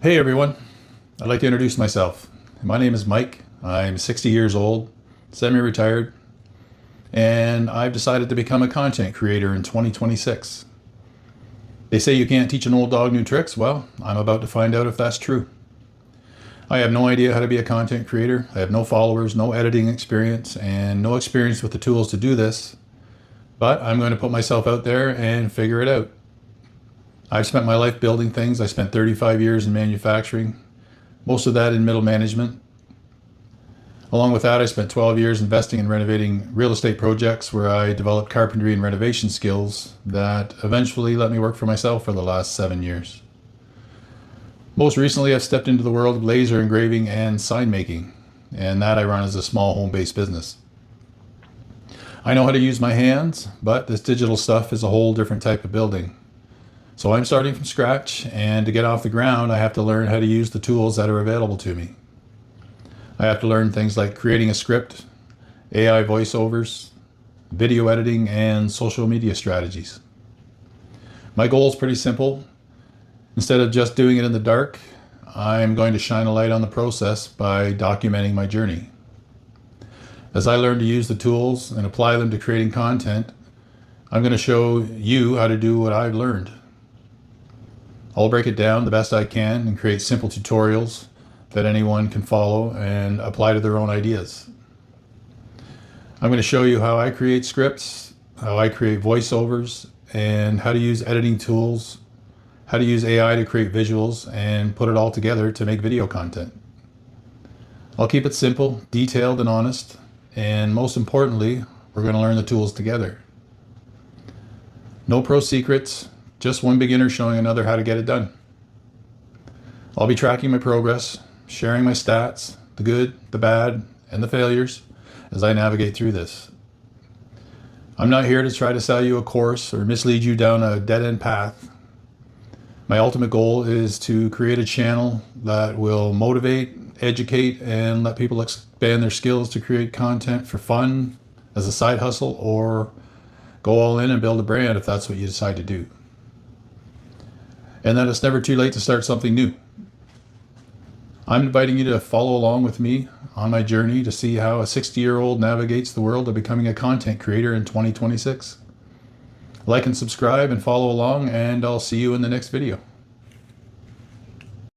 Hey everyone, I'd like to introduce myself. My name is Mike. I'm 60 years old, semi-retired, and I've decided to become a content creator in 2026. They say you can't teach an old dog new tricks. Well, I'm about to find out if that's true. I have no idea how to be a content creator. I have no followers, no editing experience, and no experience with the tools to do this, but I'm going to put myself out there and figure it out. I've spent my life building things. I spent 35 years in manufacturing, most of that in middle management. Along with that, I spent 12 years investing in renovating real estate projects where I developed carpentry and renovation skills that eventually let me work for myself for the last 7 years. Most recently, I've stepped into the world of laser engraving and sign making, and that I run as a small home-based business. I know how to use my hands, but this digital stuff is a whole different type of building. So I'm starting from scratch, and to get off the ground, I have to learn how to use the tools that are available to me. I have to learn things like creating a script, AI voiceovers, video editing, and social media strategies. My goal is pretty simple. Instead of just doing it in the dark, I'm going to shine a light on the process by documenting my journey. As I learn to use the tools and apply them to creating content, I'm going to show you how to do what I've learned. I'll break it down the best I can and create simple tutorials that anyone can follow and apply to their own ideas. I'm going to show you how I create scripts, how I create voiceovers, and how to use editing tools, how to use AI to create visuals and put it all together to make video content. I'll keep it simple, detailed, and honest, and most importantly, we're going to learn the tools together. No pro secrets, just one beginner showing another how to get it done. I'll be tracking my progress, sharing my stats, the good, the bad, and the failures as I navigate through this. I'm not here to try to sell you a course or mislead you down a dead-end path. My ultimate goal is to create a channel that will motivate, educate, and let people expand their skills to create content for fun, as a side hustle, or go all in and build a brand if that's what you decide to do. And that it's never too late to start something new. I'm inviting you to follow along with me on my journey to see how a 60-year-old navigates the world of becoming a content creator in 2026. Like and subscribe and follow along, and I'll see you in the next video.